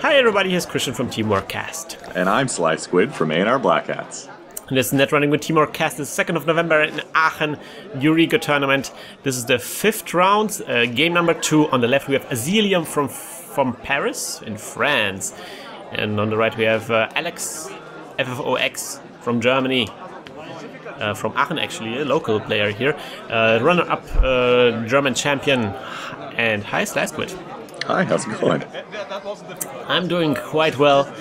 Hi everybody, here's Krystian from TeamworkCast. And I'm SlySquid from ANR Blackhats. And this is Netrunning with TeamworkCast, the 2nd of November in Aachen, Euregio tournament. This is the 5th round, game number 2. On the left we have Azeelium from Paris in France. And on the right we have Alex, FFOX from Germany. From Aachen actually, a local player here. Runner-up German champion. And hi SlySquid. Hi, how's it going? I'm doing quite well.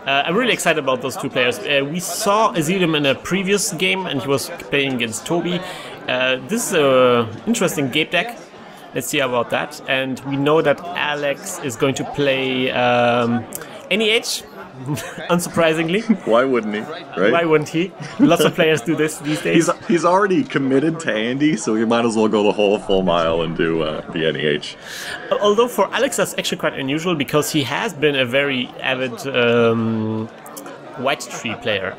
I'm really excited about those two players. We saw Azeelium in a previous game and he was playing against Toby. This is an interesting game deck. Let's see about that. And we know that Alex is going to play NEH, unsurprisingly. Why wouldn't he? Right? Why wouldn't he? Lots of players do this these days. He's already committed to Andy, so he might as well go the whole full mile and do the NEH. Although for Alex that's actually quite unusual because he has been a very avid white tree player.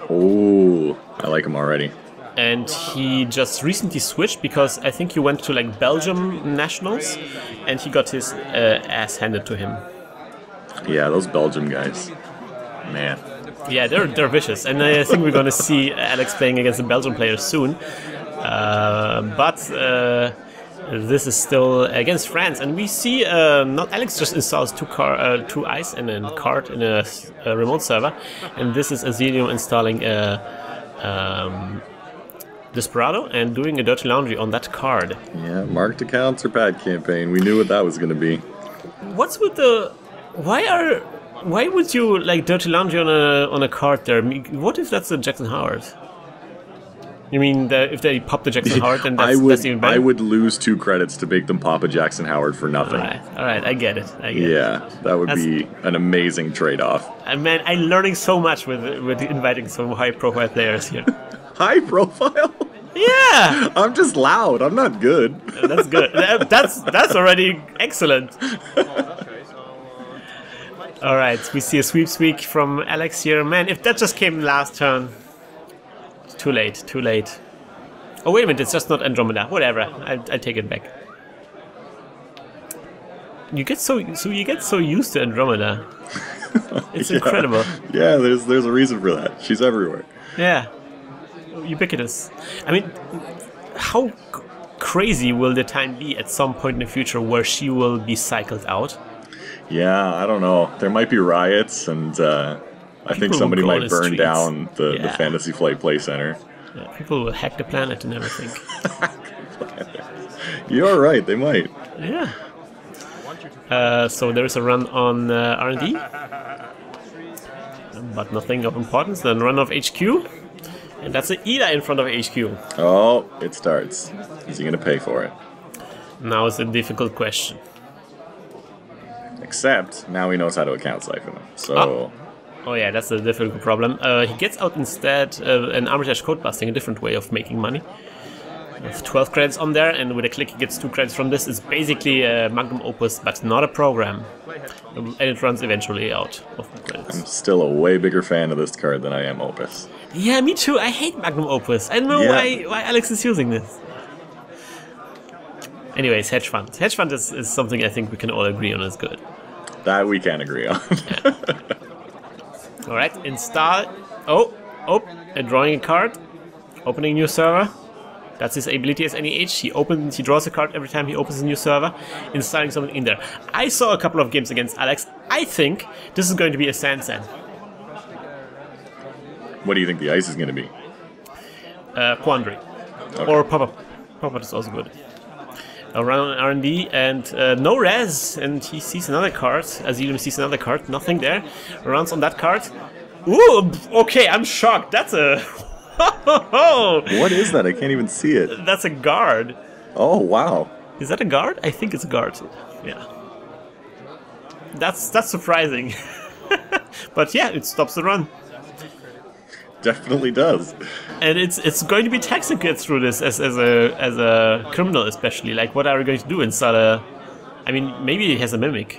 Oh, I like him already. And he just recently switched because I think he went to like Belgium nationals and he got his ass handed to him. Yeah, those Belgium guys, man. Yeah, they're vicious, and I think we're going to see Alex playing against a Belgian player soon. But this is still against France, and we see not Alex just installs two ice and a card in a remote server, and this is Azeelium installing a Desperado and doing a dirty laundry on that card. Yeah, marked accounts or pad campaign. We knew what that was going to be. What's with the? Why would you like dirty laundry on a card there? What if that's a Jackson Howard? You mean if they pop the Jackson Howard, then that's even better? I would lose 2 credits to make them pop a Jackson Howard for nothing. All right, I get it. Yeah, that would be an amazing trade-off. Man, I'm learning so much with inviting some high-profile players here. High profile? Yeah! I'm just loud. I'm not good. That's good. That's already excellent. Alright, we see a sweep from Alex here. Man, if that just came last turn. Too late, too late. Oh, wait a minute, it's just not Andromeda. Whatever, I take it back. You get so used to Andromeda. It's incredible. Yeah, there's a reason for that. She's everywhere. Yeah. Ubiquitous. I mean, how crazy will the time be at some point in the future where she will be cycled out? Yeah, I don't know. There might be riots, and I think somebody might burn down the Fantasy Flight Play Center. Yeah, people will hack the planet and everything. You're right, they might. Yeah. So there's a run on R&D, but nothing of importance. Then run of HQ, and that's an Ida in front of HQ. Oh, it starts. Is he going to pay for it? Now it's a difficult question. Except, now he knows how to account siphon them, so... Oh yeah, that's a difficult problem. He gets out instead an Armitage code busting, a different way of making money. With 12 credits on there, and with a click he gets 2 credits from this. It's basically a magnum opus, but not a program. And it runs eventually out of the credits. I'm still a way bigger fan of this card than I am opus. Yeah, me too. I hate magnum opus. I don't know why Alex is using this. Anyways, hedge fund. Hedge fund is something I think we can all agree on is good. That we can agree on. Yeah. Alright, install. Oh, drawing a card. Opening a new server. That's his ability as NEH. He draws a card every time he opens a new server, installing something in there. I saw a couple of games against Alex. I think this is going to be a Sansan. What do you think the ice is going to be? Quandary. Okay. Or Pop-Up. Pop-Up is also good. Around R&D and no res, and he sees another card. Azeelium sees another card, nothing there. Runs on that card. Ooh, okay, I'm shocked. That's a... What is that? I can't even see it. That's a guard. Oh, wow. Is that a guard? I think it's a guard. Yeah. That's surprising. But yeah, it stops the run. Definitely does. And it's going to be taxing to get through this as a criminal, especially. Like, what are we going to do? Install a... I mean, maybe he has a mimic.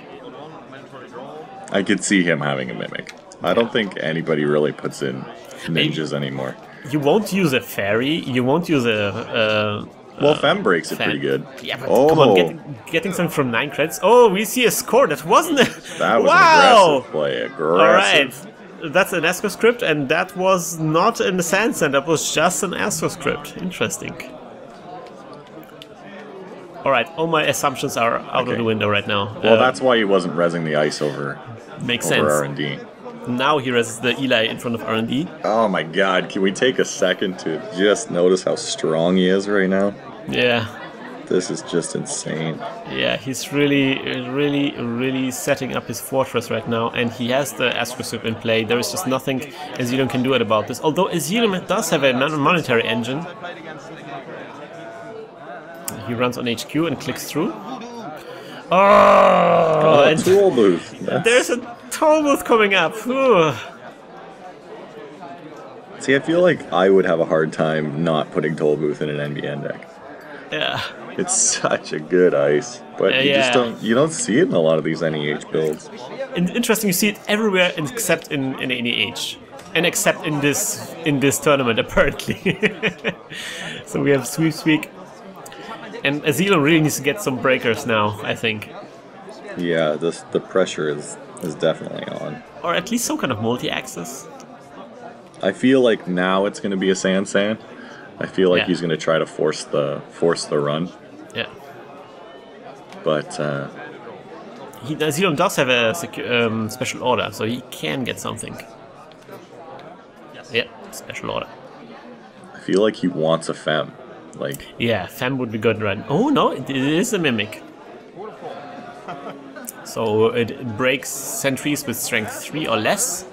I could see him having a mimic. I don't think anybody really puts in ninjas anymore. You won't use a fairy. You won't use a Well, Fem breaks it pretty good. Yeah, but come on, getting something from 9 credits. Oh, we see a score. That wasn't it. That was an aggressive play. Aggressive. Alright, that's an ASCO script, and that was not in the Sand Sand. That was just an ASCO script. Interesting. Alright, all my assumptions are out of the window right now. Well, that's why he wasn't rezzing the ice over, makes sense. R&D. Now he rezzes the Eli in front of R&D. Oh my god, can we take a second to just notice how strong he is right now? Yeah. This is just insane. Yeah, he's really setting up his fortress right now, and he has the Astrosip in play. There is just nothing Azeelium can do about this. Although Azeelium does have a monetary engine. He runs on HQ and clicks through. Oh, tool booth. There's a toll booth coming up. Ooh. See, I feel like I would have a hard time not putting toll booth in an NBN deck. Yeah. It's such a good ice, but you don't see it in a lot of these NEH builds. Interesting, you see it everywhere except in NEH. And except in this tournament, apparently. So we have Sweep Speak. And Azeelium really needs to get some breakers now, I think. Yeah, the pressure is definitely on. Or at least some kind of multi-axis. I feel like now it's going to be a Sand Sand. I feel like he's going to try to force the run. Yeah. But Azeelium does have a special order, so he can get something. Yeah, special order. I feel like he wants a Fem. Like, yeah, Fem would be good, right? Oh no, it is a Mimic. So it breaks sentries with strength 3 or less.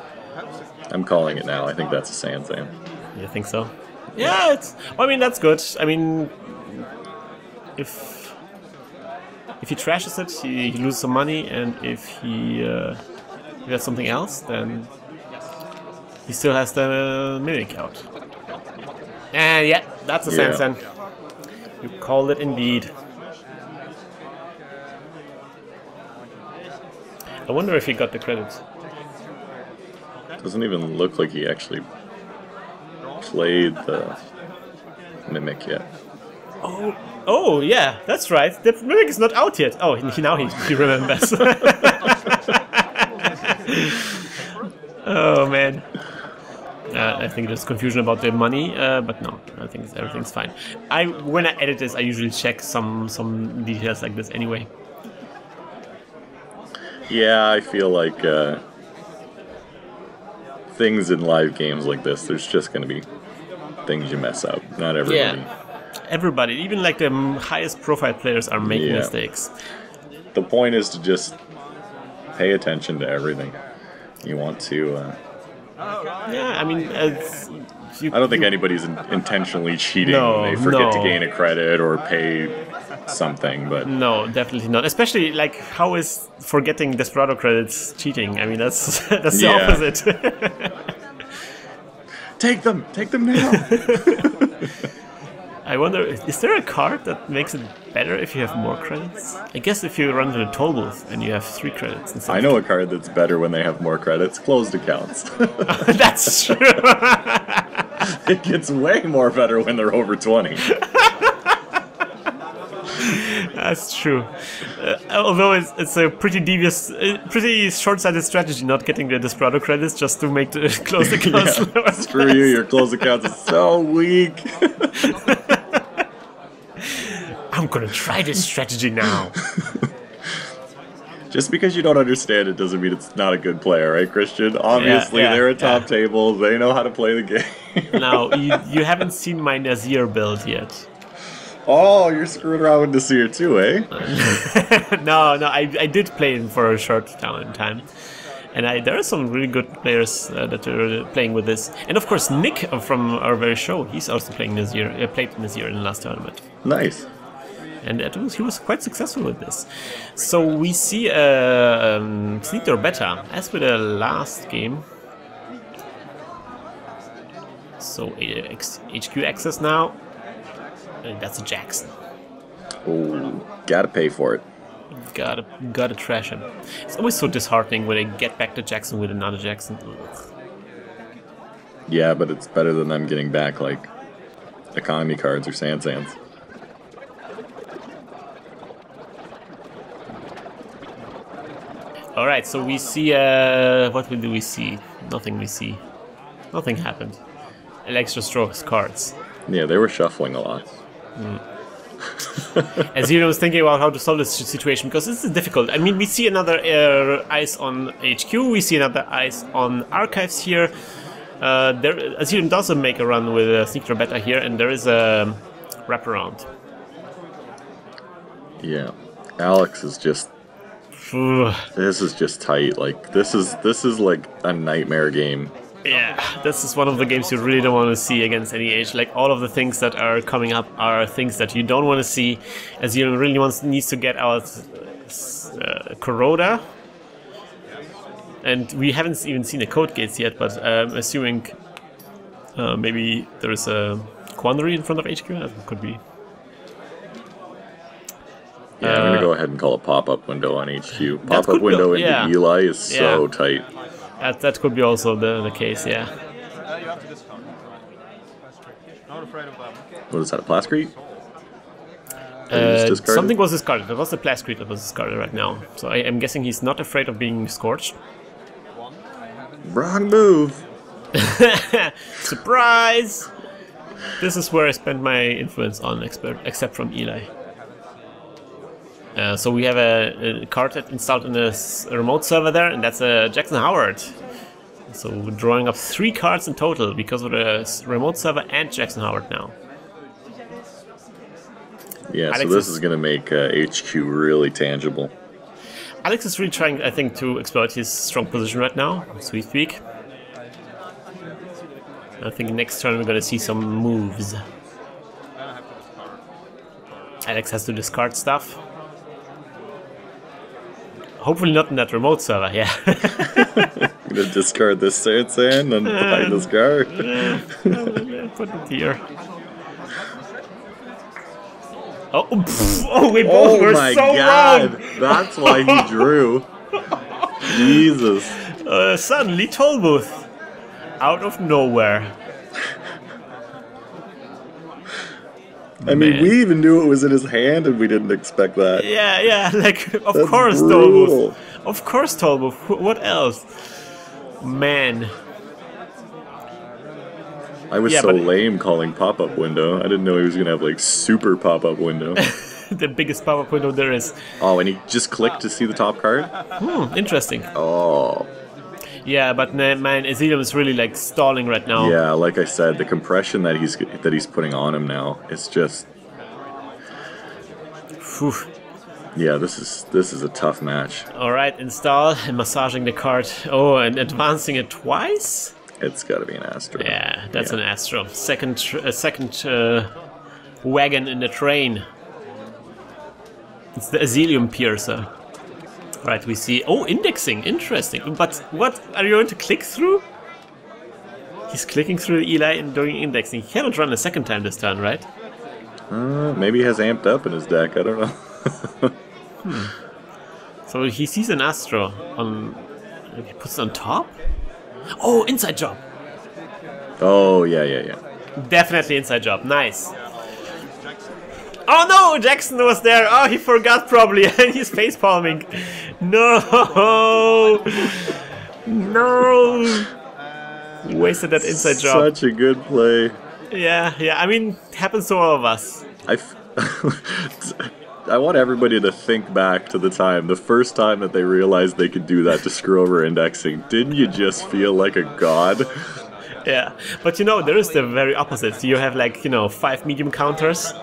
I'm calling it now. I think that's a Sand Sand. You think so? Yeah, I mean, that's good. I mean, if he trashes it, he loses some money, and if he has something else, then he still has the Mimic out. And yeah, that's a Sand Sand. You called it indeed. I wonder if he got the credits. Doesn't even look like he actually played the Mimic yet. Oh yeah, that's right. The Mimic is not out yet. Oh, now he remembers. Oh man. I think there's confusion about the money, but no, I think everything's fine. When I edit this, I usually check some details like this anyway. Yeah, I feel like things in live games like this, there's just going to be things you mess up. Not everybody. Yeah, everybody, even like the highest profile players are making mistakes. The point is to just pay attention to everything. You want to... yeah, I mean... I don't think anybody's intentionally cheating when they forget to gain a credit or pay something, but... No, definitely not. Especially, like, how is forgetting Desperado credits cheating? I mean, that's the opposite. Take them now! I wonder, is there a card that makes it better if you have more credits? I guess if you run to the toll booth and you have 3 credits instead. I know a card that's better when they have more credits. Closed accounts. That's true. It gets way more better when they're over 20. That's true. Although it's a pretty devious, pretty short-sighted strategy not getting the Desperado credits just to make the closed accounts lower. Screw you, your closed accounts is so weak. I'm gonna try this strategy now. Just because you don't understand it doesn't mean it's not a good player, right, Krystian? Obviously, they're at top table. They know how to play the game. Now, you haven't seen my Nazir build yet. Oh, you're screwing around with Nazir too, eh? No, I did play him for a short time. And there are some really good players that are playing with this. And of course, Nick from our very show, he's also playing Nazir, played Nazir in the last tournament. Nice. And he was quite successful with this. So we see Sneak or Beta, as with the last game. So HQ access now. And that's a Jackson. Oh, gotta pay for it. Gotta trash him. It's always so disheartening when they get back to Jackson with another Jackson. Ugh. Yeah, but it's better than them getting back like economy cards or Sand Sands. Alright, so we see, what do we see? Nothing we see. Nothing happened. Electro Strokes cards. Yeah, they were shuffling a lot. Azeelium was thinking about how to solve this situation, because this is difficult. I mean, we see another ice on HQ, we see another ice on Archives here. Azeelium does make a run with a Sneak Beta here, and there is a wraparound. Yeah, Alex is just... this is just tight. Like, this is like a nightmare game. Yeah, this is one of the games you really don't want to see against any age. Like, all of the things that are coming up are things that you don't want to see. Azeelium really needs to get out Corroda. And we haven't even seen the code gates yet, but assuming maybe there's a Quandary in front of HQ, that could be. Yeah, I'm going to go ahead and call a pop-up window on HQ. Pop-up window into Eli is so tight. That could be also the case, yeah. What is that, a Plascrete? Something was discarded. There was a Plascrete that was discarded right now. So I am guessing he's not afraid of being scorched. Wrong move! Surprise! This is where I spend my influence on, except from Eli. So we have a card installed in a remote server there, and that's a Jackson Howard. So we're drawing up 3 cards in total because of the remote server and Jackson Howard now. Yeah, Alex, so this is going to make HQ really tangible. Alex is really trying, I think, to exploit his strong position right now. Sweet speak. I think next turn we're going to see some moves. Alex has to discard stuff. Hopefully not in that remote server, yeah. I'm gonna discard this sand and behind this guard. Put it here. Oh, we both were so God. wrong! That's why he drew. Jesus. Suddenly Tollbooth. Out of nowhere. I mean, we even knew it was in his hand, and we didn't expect that. Yeah, like, of That's course, brutal. Tollbooth. Of course, Tollbooth. What else? Man. I was so lame calling pop-up window. I didn't know he was going to have, like, super pop-up window. The biggest pop-up window there is. Oh, and he just clicked to see the top card? Interesting. Oh. Yeah, but man, Azeelium is really like stalling right now. Yeah, like I said, the compression that he's putting on him now, it's just. Whew. Yeah, this is a tough match. All right, install and massaging the card. Oh, and advancing it twice. It's got to be an Astro. Yeah, that's an Astro. Second wagon in the train. It's the Azeelium Piercer. Right, we see... Oh, indexing. Interesting. But what? Are you going to click through? He's clicking through Eli and doing indexing. He cannot run a second time this turn, right? Maybe he has amped up in his deck. I don't know. So he sees an Astro. He puts it on top? Oh, inside job. Oh, yeah. Definitely inside job. Nice. Oh no, Jackson was there. Oh, he forgot probably, and he's face palming. No, no. Wasted that inside job. Such a good play. Yeah. I mean, it happens to all of us. I want everybody to think back to the first time that they realized they could do that to screw over indexing. Didn't you just feel like a god? Yeah, but you know, there is the very opposite. You have like, 5 medium counters.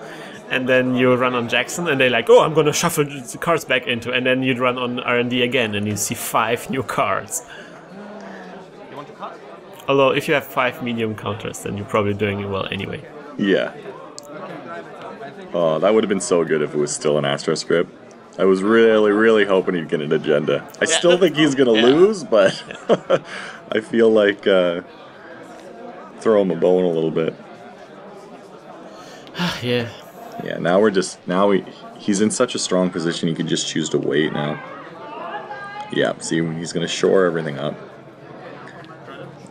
And then you run on Jackson, and they're like, oh, I'm gonna shuffle the cards back into, and then you'd run on R&D again, and you see 5 new cards. You want to cut? Although, if you have 5 medium counters, then you're probably doing well anyway. Yeah. Oh, that would have been so good if it was still an Astro script. I was really, really hoping he'd get an agenda. I still think he's gonna lose, but I feel like throw him a bone a little bit. Yeah. Yeah, he's in such a strong position he can just choose to wait now. Yeah, see, he's going to shore everything up.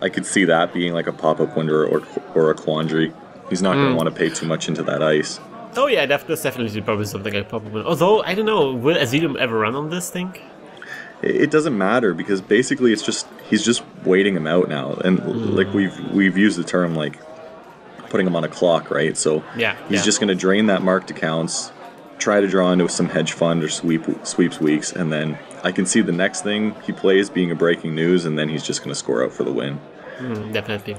I could see that being like a pop-up window or a quandary. He's not going to want to pay too much into that ice. Oh yeah, that's definitely probably something like pop-up window. Although, I don't know, will Azeelium ever run on this thing? it doesn't matter because basically he's just waiting him out now, and like we've used the term like putting him on a clock, right? So he's just going to drain that marked accounts, try to draw into some hedge fund or sweeps weeks, and then I can see the next thing he plays being a breaking news, and then he's just going to score out for the win. Definitely.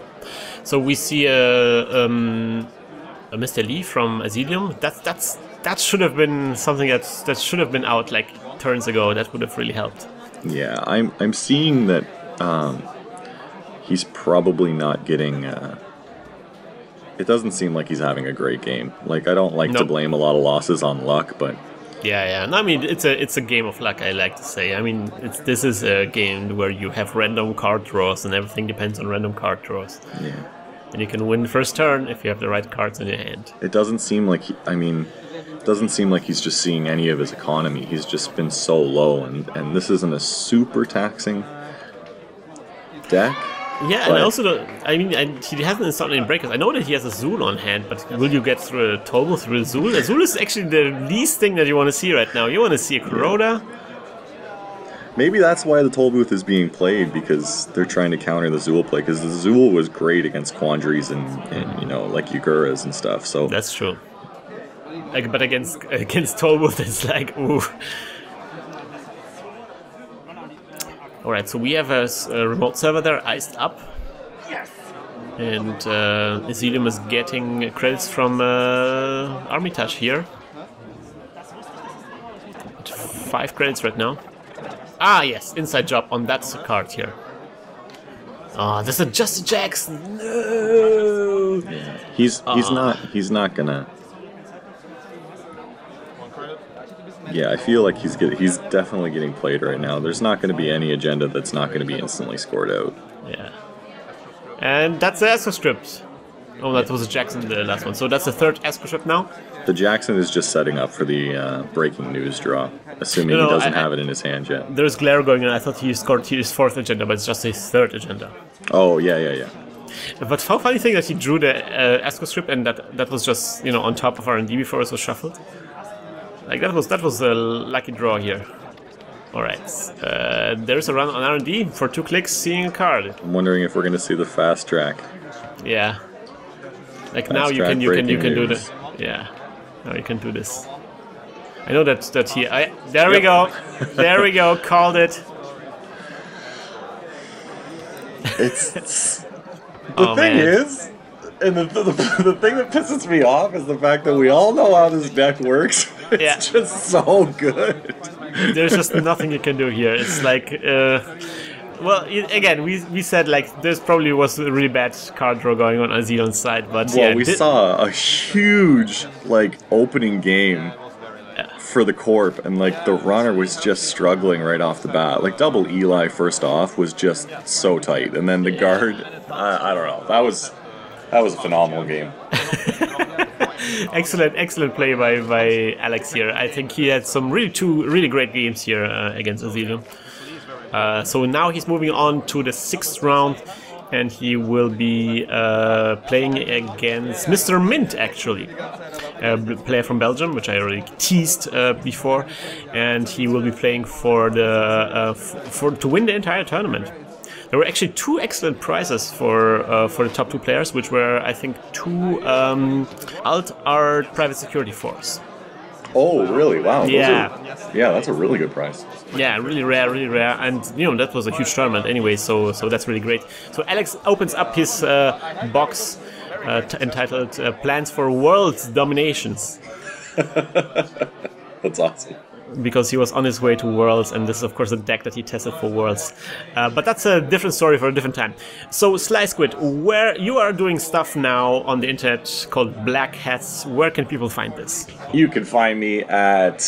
So we see a Mr. Lee from Azeelium. That should have been something that should have been out like turns ago. That would have really helped. Yeah, I'm seeing that he's probably not getting. It doesn't seem like he's having a great game. Like I don't like to blame a lot of losses on luck, but yeah. No, I mean it's a game of luck. I like to say. I mean this is a game where you have random card draws and everything depends on random card draws. Yeah. And you can win the first turn if you have the right cards in your hand. It doesn't seem like doesn't seem like he's just seeing any of his economy. He's just been so low, and this isn't a super taxing deck. Yeah, and also, he hasn't installed any breakers. I know that he has a Zool on hand, but will you get through a Total through a Zool? A Zool is actually the least thing that you want to see right now. You want to see a Kuroda. Maybe that's why the Toll Booth is being played, because they're trying to counter the Zool play, because the Zool was great against Quandaries and like Yuguras and stuff. So that's true. Like, but against Toll Booth, it's like, ooh. Alright, so we have a remote server there, iced up. Yes. And Azeelium is getting credits from Armitage here. At 5 credits right now. Ah, yes, inside job on that card here. Oh, there's a Just Jackson. No. He's not gonna. Yeah, I feel like he's definitely getting played right now. There's not going to be any agenda that's not going to be instantly scored out. Yeah. And that's the Esco script. Oh, that was a Jackson, the last one. So that's the 3rd Esco script now? The Jackson is just setting up for the breaking news draw, assuming he doesn't have it in his hand yet. There's glare going on. I thought he scored his 4th agenda, but it's just his 3rd agenda. Oh, yeah. But how funny thing that he drew the Esco script and that was just, on top of R&D before it was shuffled. Like that was a lucky draw here. Alright, there's a run on R&D for 2 clicks, seeing a card. I'm wondering if we're going to see the fast track. Yeah. Like fast now you can do news. the now you can do this. I know that he there we go. There we go, called it. It's the thing is, and the thing that pisses me off is the fact that we all know how this deck works. It's just so good. There's just nothing you can do here. It's like, well, again, we said like there's probably was a really bad card draw going on Azeelion's side, but we saw a huge like opening game for the Corp, and like the runner was just struggling right off the bat. Like double Eli first off was just so tight, and then the guard, I don't know, that was a phenomenal game. Excellent play by Alex here. I think he had some two really great games here against Azeelium. So now he's moving on to the 6th round, and he will be playing against Mr. Mint, actually, a player from Belgium, which I already teased before, and he will be playing for to win the entire tournament. There were actually 2 excellent prizes for the top 2 players, which were, I think, 2 Alt Art Private Security Force. Oh, really? Wow. Yeah. That's a really good prize. Yeah, really rare, and that was a huge tournament anyway, so that's really great. So Alex opens up his box entitled "Plans for World Dominations." That's awesome. Because he was on his way to Worlds, and this is of course a deck that he tested for Worlds. But that's a different story for a different time. So SlySquid, where you are doing stuff now on the internet called Black Hats, where can people find this? You can find me at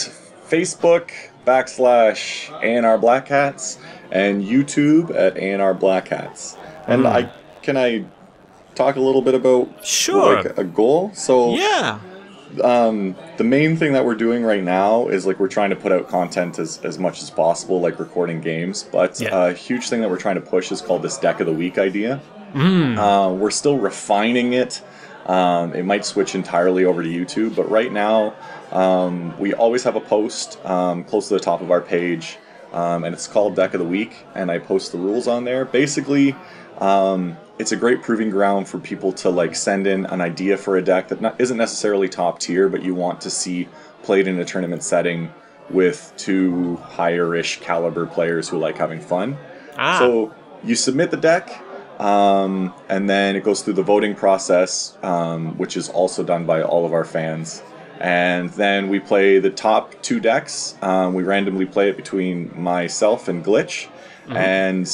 Facebook /ANR Blackhats and YouTube at ANR Blackhats. And can I talk a little bit about like a goal? So yeah. The main thing that we're doing right now is like we're trying to put out content as much as possible, like recording games. But a huge thing that we're trying to push is called this Deck of the Week idea. We're still refining it. It might switch entirely over to YouTube, but right now we always have a post close to the top of our page and it's called Deck of the Week, and I post the rules on there. Basically, it's a great proving ground for people to like send in an idea for a deck that isn't necessarily top tier, but you want to see played in a tournament setting with 2 higher-ish caliber players who like having fun. So you submit the deck, and then it goes through the voting process, which is also done by all of our fans. And then we play the top 2 decks. We randomly play it between myself and Glitch. And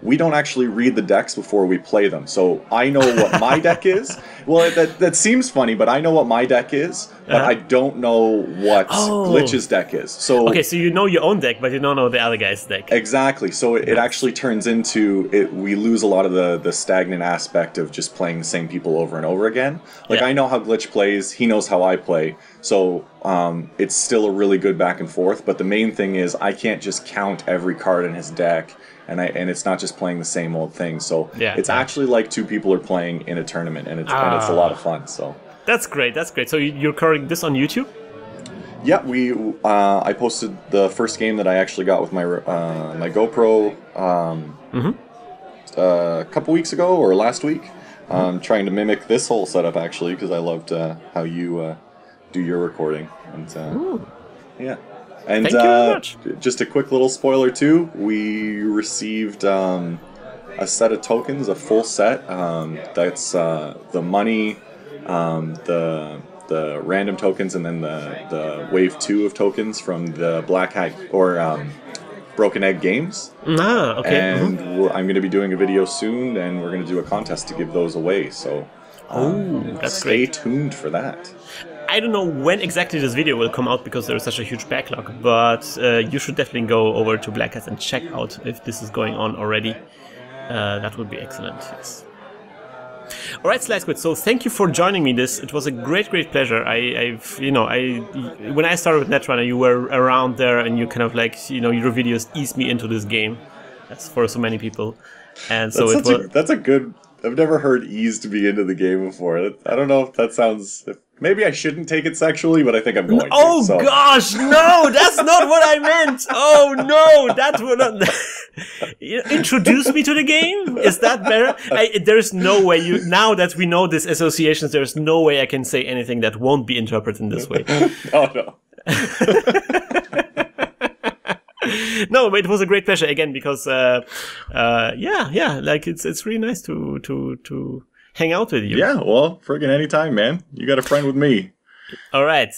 we don't actually read the decks before we play them. So I know what my deck is. Well, that seems funny, but I know what my deck is, but I don't know what Glitch's deck is. So okay, so you know your own deck, but you don't know the other guy's deck. Exactly. So it actually turns into we lose a lot of the stagnant aspect of just playing the same people over and over again. Like I know how Glitch plays, he knows how I play. So it's still a really good back and forth, but the main thing is I can't just count every card in his deck. And it's not just playing the same old thing. So it's actually like 2 people are playing in a tournament, and it's a lot of fun. So that's great. That's great. So you're recording this on YouTube? Yeah, I posted the first game that I actually got with my my GoPro a couple weeks ago or last week. Trying to mimic this whole setup actually because I loved how you do your recording. And yeah. And thank you very much. Just a quick little spoiler too, we received a set of tokens, a full set. That's the money, the random tokens, and then the wave 2 of tokens from the Black Hat or Broken Egg games. Okay. And I'm going to be doing a video soon, and we're going to do a contest to give those away. So stay tuned for that. I don't know when exactly this video will come out because there is such a huge backlog, but you should definitely go over to Blackhats and check out if this is going on already. That would be excellent, yes. Alright, SlySquid, so thank you for joining me. It was a great pleasure. When I started with Netrunner, you were around there and you kind of like, your videos eased me into this game. That's for so many people. And so that's a good... I've never heard ease to be into the game before. I don't know if that sounds... Maybe I shouldn't take it sexually, but I think I'm going to. Oh gosh, no, that's not what I meant. Oh no, that's what introduce me to the game? Is that better? There's no way now that we know these associations, there's no way I can say anything that won't be interpreted in this way. No. No, but it was a great pleasure again because, like it's really nice to hang out with you. Yeah, well, friggin' anytime, man. You got a friend with me. All right.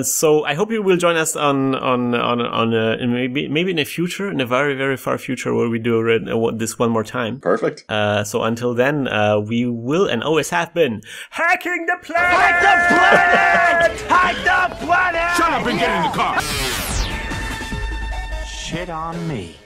So I hope you will join us on maybe in the future, in a very, very far future, where we do this one more time. Perfect. So until then, we will and always have been hacking the planet. Hack the planet! Hack the planet! Shut up and get in the car. Shit on me.